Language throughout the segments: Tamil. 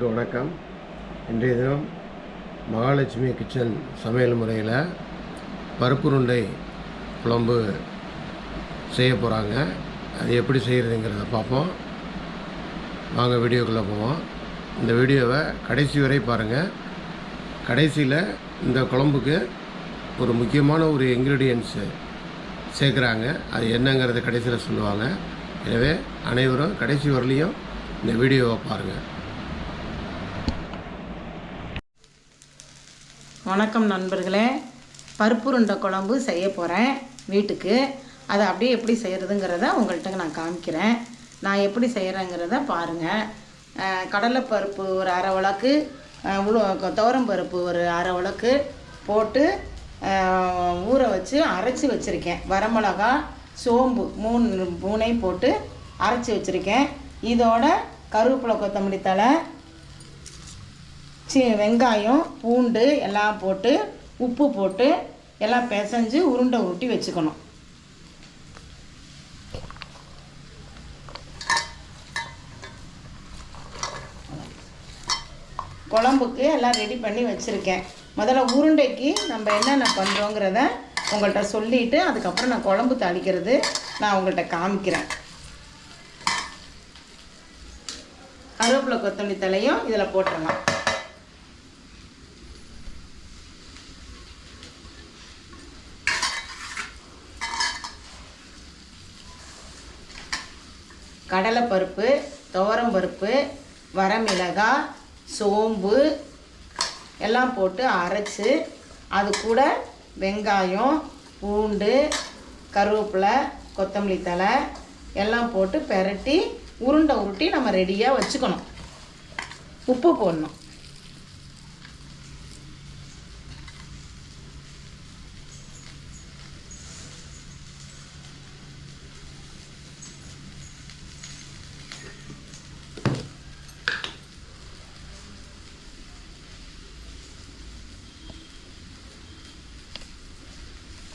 வணக்கம். இன்றைய தினம் மகாலட்சுமி கிச்சன் சமையல் முறையில் பருப்பு உருண்டை குழம்பு செய்ய போகிறாங்க. அது எப்படி செய்கிறதுங்கிறத பார்ப்போம். வாங்க வீடியோக்குள்ளே போவோம். இந்த வீடியோவை கடைசி வரை பாருங்கள். கடைசியில் இந்த குழம்புக்கு ஒரு முக்கியமான ஒரு இன்க்ரீடியன்ட்ஸு சேர்க்குறாங்க. அது என்னங்கிறத கடைசியில் சொல்லுவாங்க. எனவே அனைவரும் கடைசி வரலையும் இந்த வீடியோவை பாருங்கள். வணக்கம் நண்பர்களே. பருப்பு உருண்டை குழம்பு செய்ய போகிறேன் வீட்டுக்கு. அதை அப்படியே எப்படி செய்கிறதுங்கிறத உங்கள்கிட்ட நான் காமிக்கிறேன். நான் எப்படி செய்கிறேங்கிறத பாருங்கள். கடலைப்பருப்பு ஒரு அரை உலக்கு, துவரம்பருப்பு ஒரு அரை உலக்கு போட்டு ஊற வச்சு அரைச்சி வச்சுருக்கேன். வரமிளகா, சோம்பு மூணையும் போட்டு அரைச்சி வச்சுருக்கேன். இதோட கருவேப்பிலை, கொத்தமல்லி தழை, வெங்காயம், பூண்டு எல்லாம் போட்டு உப்பு போட்டு எல்லாம் பிசைஞ்சு உருண்டை உருட்டி வச்சுக்கணும். குழம்புக்கு எல்லாம் ரெடி பண்ணி வச்சுருக்கேன். முதல்ல உருண்டைக்கு நம்ம என்னென்ன பண்ணுறோங்கிறத உங்கள்கிட்ட சொல்லிவிட்டு அதுக்கப்புறம் நான் குழம்பு தாளிக்கிறது நான் உங்கள்கிட்ட காமிக்கிறேன். கருவேப்பிலை, கொத்தமல்லி தலையும் இதில் போட்டுடலாம். கடலைப்பருப்பு, துவரம்பருப்பு, வரமிளகாய், சோம்பு எல்லாம் போட்டு அரைச்சி அது கூட வெங்காயம், பூண்டு, கருவேப்பிலை, கொத்தமல்லி தழை எல்லாம் போட்டு பெரட்டி உருண்டை உருட்டி நம்ம ரெடியாக வச்சுக்கணும். உப்பு போடணும்.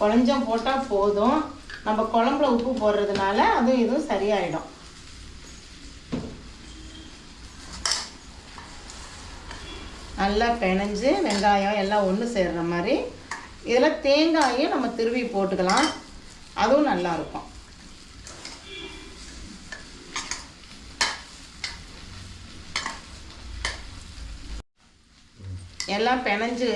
கொஞ்சம் போட்டால் போதும். நம்ம குழம்புல உப்பு போடுறதுனால அதுவும் இதுவும் சரியாயிடும். நல்லா பிணைஞ்சு வெங்காயம் எல்லாம் ஒன்று சேர்கிற மாதிரி இதில் தேங்காயும் நம்ம திருவி போட்டுக்கலாம். அதுவும் நல்லாயிருக்கும். எல்லாம் பிணைஞ்சு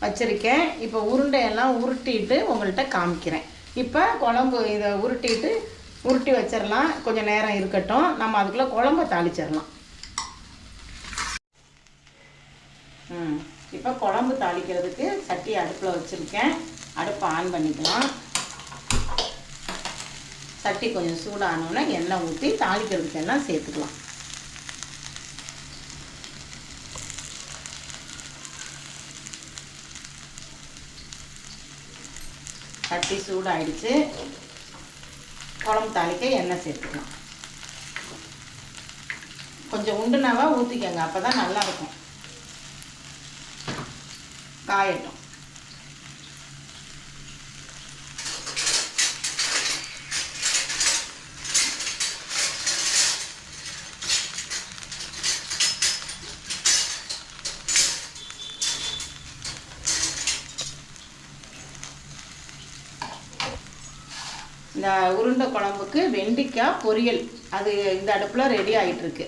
வச்சுருக்கேன். இப்போ உருண்டையெல்லாம் உருட்டிட்டு உங்கள்கிட்ட காமிக்கிறேன். இப்போ குழம்பு இதை உருட்டி வச்சிடலாம். கொஞ்சம் நேரம் இருக்கட்டும். நம்ம அதுக்குள்ளே குழம்பை தாளிச்சிடலாம். இப்போ குழம்பு தாளிக்கிறதுக்கு சட்டி அடுப்பில் வச்சுருக்கேன். அடுப்பை ஆன் பண்ணிக்கலாம். சட்டி கொஞ்சம் சூடானோன்னா எண்ணெய் ஊற்றி தாளிக்கிறதுக்கு எல்லாம் சேர்த்துக்கலாம். சட்டி சூடாயிடுச்சு. குழம்பு தாளிக்க எண்ணெய் சேர்த்துக்கலாம். கொஞ்சம் உண்டுனாவா ஊற்றிக்கங்க, அப்போ தான் நல்லாயிருக்கும். காயட்டும். இந்த உருண்டை குழம்புக்கு வெண்டைக்காய் பொரியல் அது இந்த அடுப்பில் ரெடி ஆகிட்டுருக்கு.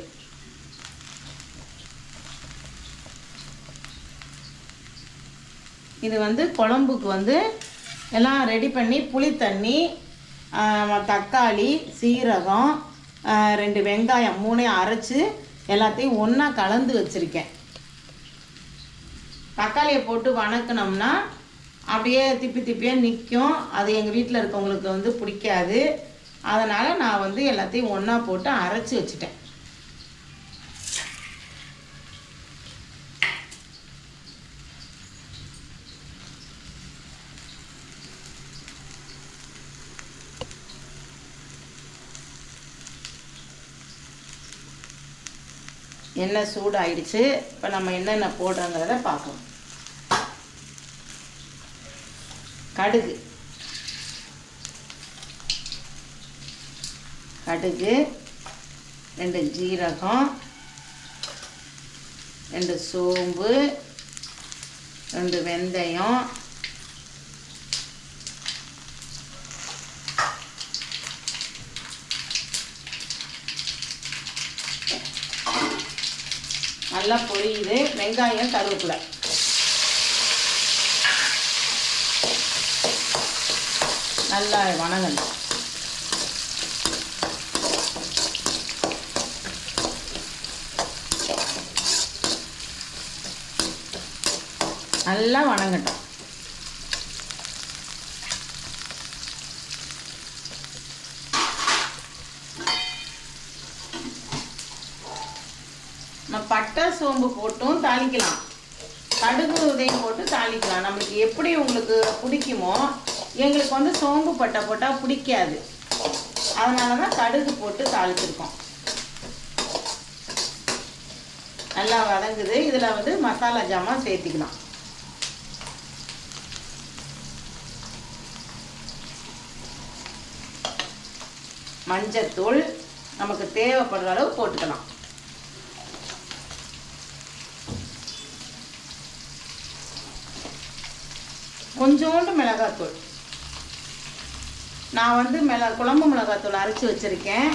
இது குழம்புக்கு எல்லாம் ரெடி பண்ணி புளி தண்ணி, தக்காளி, சீரகம், 2 வெங்காயம் 3 அரைச்சி எல்லாத்தையும் ஒன்றா கலந்து வச்சுருக்கேன். தக்காளியை போட்டு வணக்கினோம்னா அப்படியே திப்பியாக நிற்கும். அது எங்கள் வீட்டில் இருக்கவங்களுக்கு பிடிக்காது. அதனால் நான் எல்லாத்தையும் ஒன்றா போட்டு அரைச்சி வச்சுட்டேன். எண்ணெய் சூடாயிடுச்சு. இப்போ நம்ம என்னென்ன போடுறோங்கிறத பார்க்கலாம். கடுகு, கடுகு, 2 ஜீரகம், 2 சோம்பு, 2 வெந்தயம், நல்லா பொரியுது. வெங்காயம், கருவேப்பிலை நல்லா வணங்கணும். நல்லா வணங்கட்டும். நம்ம பட்டை சோம்பு போட்டும் தாளிக்கலாம், கடுகு உதயம் போட்டு தாளிக்கலாம். நம்மளுக்கு எப்படி உங்களுக்கு பிடிக்குமோ. எங்களுக்கு வந்து சோம்பு பட்டை போட்டால் பிடிக்காது, அதனால தான் கடுகு போட்டு தாளிச்சிருக்கோம். நல்லா வதங்குது. இதில் வந்து மசாலா ஜாமான் சேர்த்திக்கலாம். மஞ்சத்தூள் நமக்கு தேவைப்படுற அளவு போட்டுக்கலாம். கொஞ்சோண்டு மிளகாத்தூள். நான் வந்து குழம்பு மிளகாத்தூள் அரைச்சி வச்சுருக்கேன்.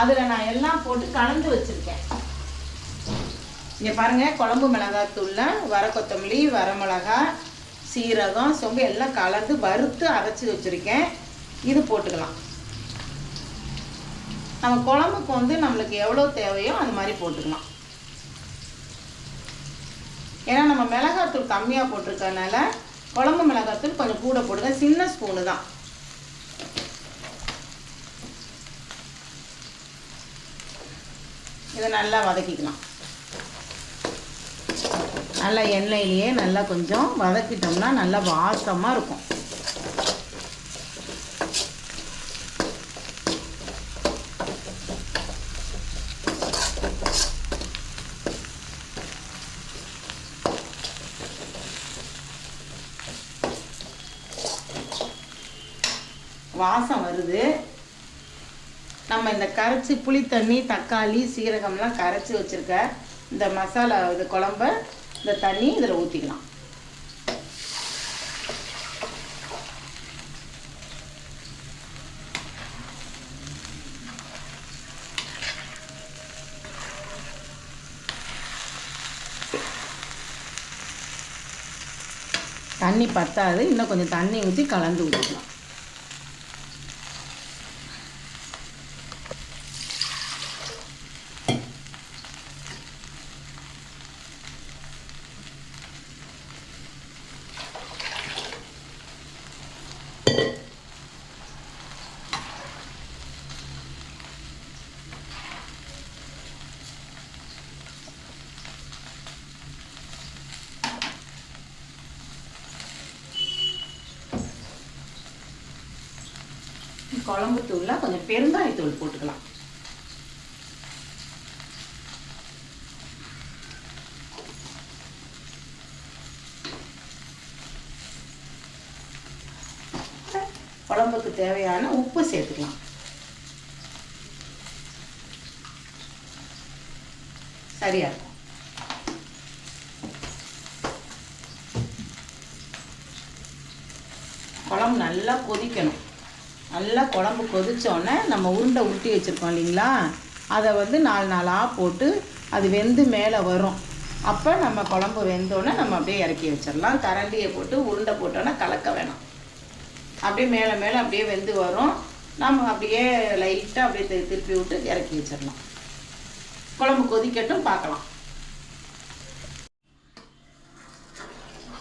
அதில் நான் எல்லாம் போட்டு கலந்து வச்சுருக்கேன். இங்கே பாருங்கள், குழம்பு மிளகாத்தூளில் வர கொத்தமல்லி, வரமிளகா, சீரகம், சோம்பு எல்லாம் கலந்து வறுத்து அரைச்சி வச்சுருக்கேன். இது போட்டுக்கலாம். நம்ம குழம்புக்கு வந்து நம்மளுக்கு எவ்வளோ தேவையோ அது மாதிரி போட்டுக்கலாம். ஏன்னா நம்ம மிளகாத்தூள் கம்மியாக போட்டிருக்கனால குழம்பு மிளகாத்தூள் கொஞ்சம் கூட போடுங்க. சின்ன ஸ்பூனு தான். இதை நல்லா வதக்கிக்கலாம். நல்லா எண்ணெயிலேயே நல்லா கொஞ்சம் வதக்கிட்டோம்னா நல்லா வாசமாக இருக்கும். வாசம் வருது. நம்ம இந்த கரைச்சி புளி தண்ணி, தக்காளி, சீரகம்லாம் கரைச்சி வச்சுருக்க இந்த மசாலா இது குழம்ப இந்த தண்ணி இதில் ஊற்றிக்கலாம். தண்ணி பத்தாது, இன்னும் கொஞ்சம் தண்ணி ஊற்றி கலந்து ஊற்றிக்கலாம். குழம்பு தூளில் கொஞ்சம் பெருங்காயத்தூள் போட்டுக்கலாம். குழம்புக்கு தேவையான உப்பு சேர்த்துக்கலாம். சரியா இருக்கும். குழம்பு நல்லா கொதிக்கணும். நல்லா குழம்பு கொதித்தோடனே நம்ம உருண்டை உருட்டி வச்சுருக்கோம் இல்லைங்களா, அதை வந்து 4 நாளாக போட்டு அது வெந்து மேலே வரும். அப்போ நம்ம குழம்பு வெந்தோடனே நம்ம அப்படியே இறக்கி வச்சிடலாம். கரண்டியை போட்டு உருண்டை போட்டோன்னா கலக்க வேணாம். அப்படியே மேலே மேலே அப்படியே வெந்து வரும். நம்ம அப்படியே லைட்டாக அப்படியே திருப்பி விட்டு இறக்கி வச்சிடலாம். குழம்பு கொதிக்கட்டும், பார்க்கலாம்.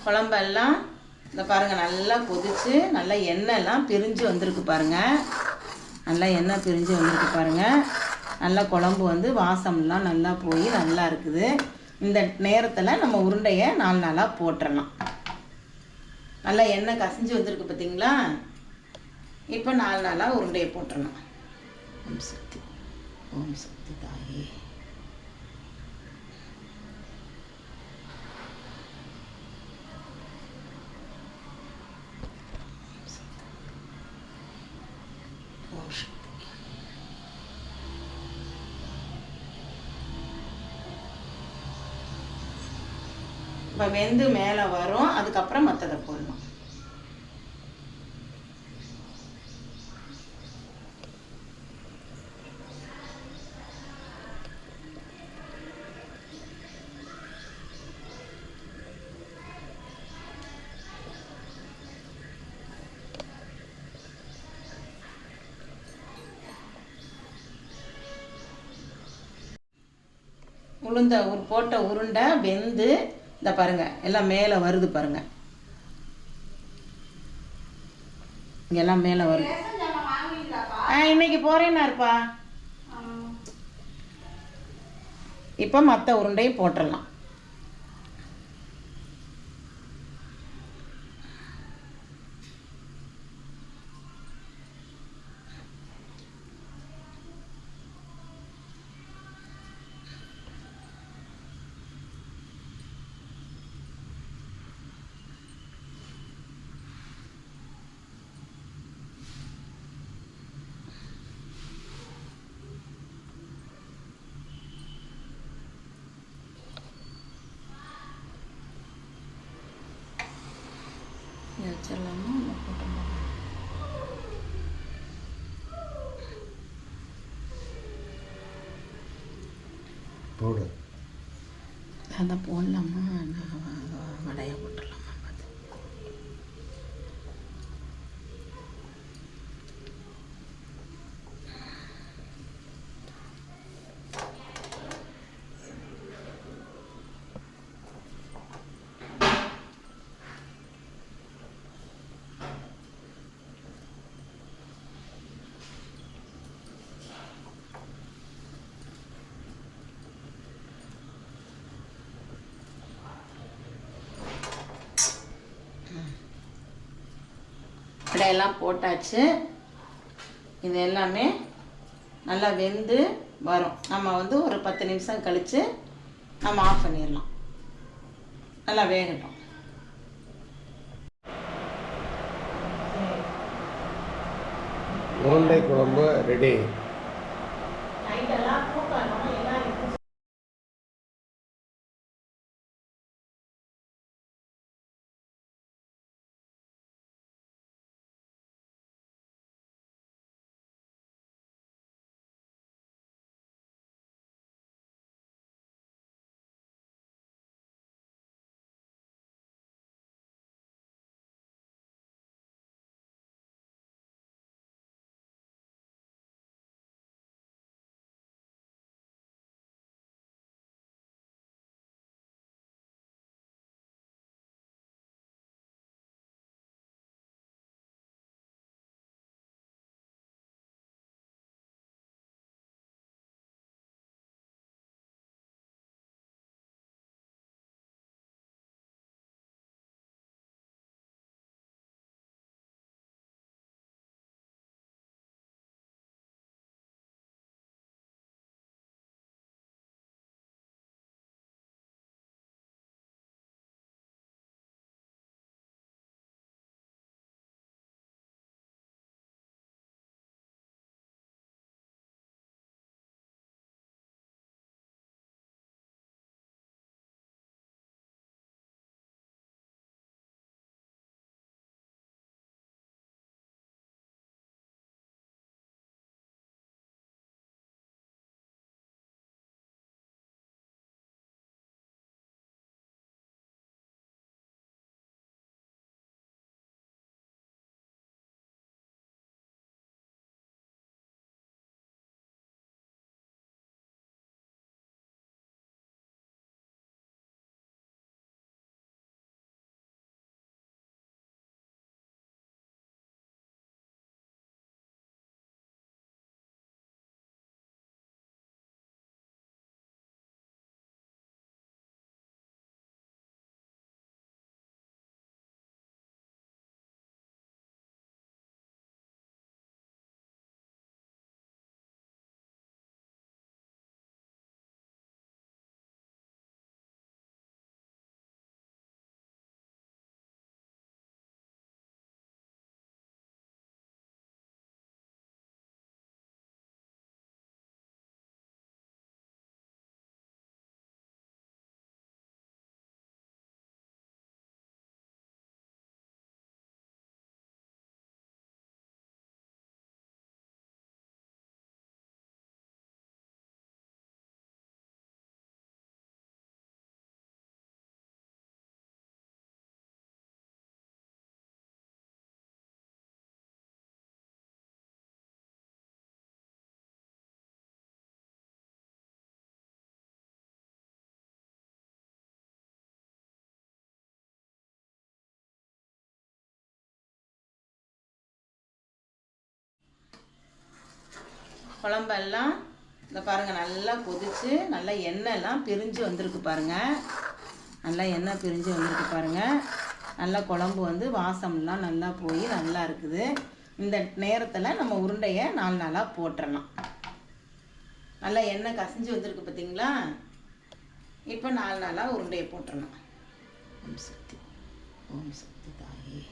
குழம்பெல்லாம் இந்த பாருங்கள் நல்லா கொதித்து நல்லா எண்ணெய்லாம் பிரிஞ்சு வந்திருக்கு பாருங்கள். நல்லா எண்ணெய் பிரிஞ்சு வந்திருக்கு பாருங்கள். நல்லா குழம்பு வந்து வாசம்லாம் நல்லா போய் நல்லா இருக்குது. இந்த நேரத்தில் நம்ம உருண்டையை 4 நாளாக போட்டுடலாம். நல்லா எண்ணெய் கசிஞ்சு வந்திருக்கு பார்த்தீங்களா. இப்போ 4 நாளாக உருண்டையை போட்டுடலாம். ஓம் சக்தி, ஓம் சக்தி தாயே. இப்போ வெந்து மேலே வரும், அதுக்கப்புறம் மற்றதை போடணும். போட்ட உருண்டை வெந்து இந்த பாருங்க எல்லாம் மேலே வருது பாருங்க, இங்கெல்லாம் மேலே வருது. இன்னைக்கு போறேன்னாருப்பா. இப்போ மற்ற உருண்டையும் போட்டுடலாம். வச்சிடலாமா? போடு. அதை போடலாமா? வடையாக போட்டுடலாமா? வடையெல்லாம் போட்டாச்சு. இது எல்லாமே நல்லா வெந்து வரும். நம்ம வந்து ஒரு 10 நிமிஷம் கழித்து நம்ம ஆஃப் பண்ணிடலாம். நல்லா வேகட்டும். உருண்டை குழம்பு ரெடி. குழம்பெல்லாம் இந்த பாருங்கள் நல்லா கொதித்து நல்லா எண்ணெய்லாம் பிரிஞ்சு வந்திருக்கு பாருங்கள். நல்லா எண்ணெய் பிரிஞ்சு வந்திருக்கு பாருங்கள். நல்லா குழம்பு வந்து வாசம்லாம் நல்லா போய் நல்லா இருக்குது. இந்த நேரத்தில் நம்ம உருண்டையை 4 நாளாக போட்டுடலாம். நல்லா எண்ணெய் கசிஞ்சு வந்திருக்கு பார்த்தீங்களா? இப்போ 4 நாளாக உருண்டையை போட்டுடலாம். ஓம் சக்தி, ஓம் சக்தி தாயே.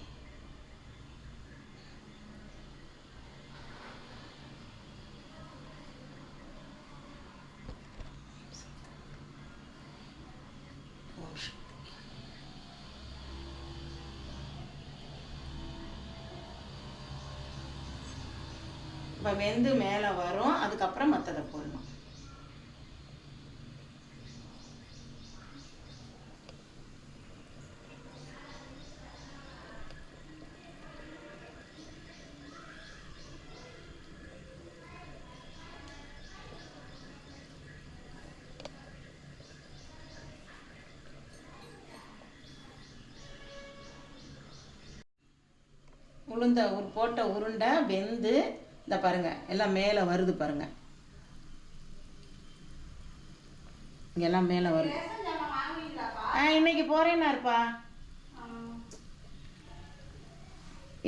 இப்போ வெந்து மேலே வரும். அதுக்கப்புறம் மற்றதை போடணும். போட்ட உருண்டை வெந்து இந்த பாருங்க எல்லாம் மேலே வருது பாருங்க. இங்கெல்லாம் மேலே வருது. இன்னைக்கு போறேன்னாருப்பா.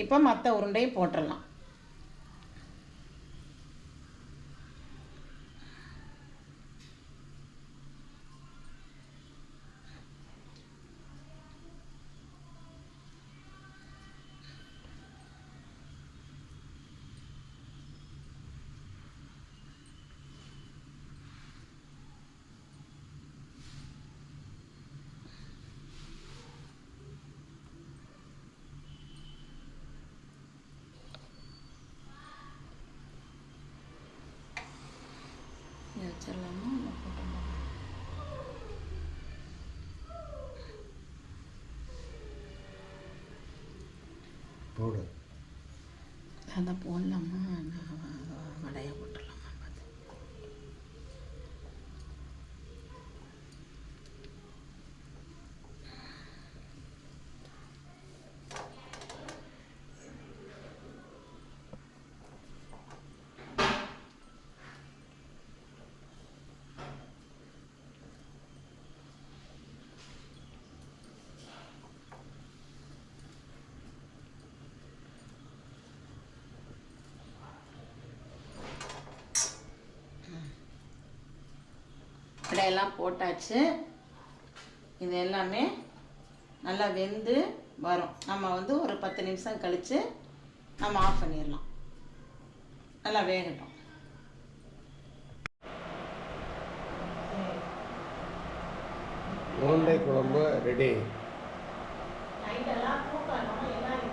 இப்போ மற்ற உருண்டையை போட்டுடலாம். வச்சிடலாமா? போடு. அதை போடலாமா? வடையை போட்டுடலாமா? வடையெல்லாம் போட்டாச்சு. இது எல்லாமே நல்லா வெந்து வரும். நம்ம வந்து ஒரு 10 நிமிஷம் கழித்து நம்ம ஆஃப் பண்ணிடலாம். நல்லா வேகட்டும். உருண்டை குழம்பு ரெடி. நைட்டெல்லாம் தூக்கணும். எல்லாம்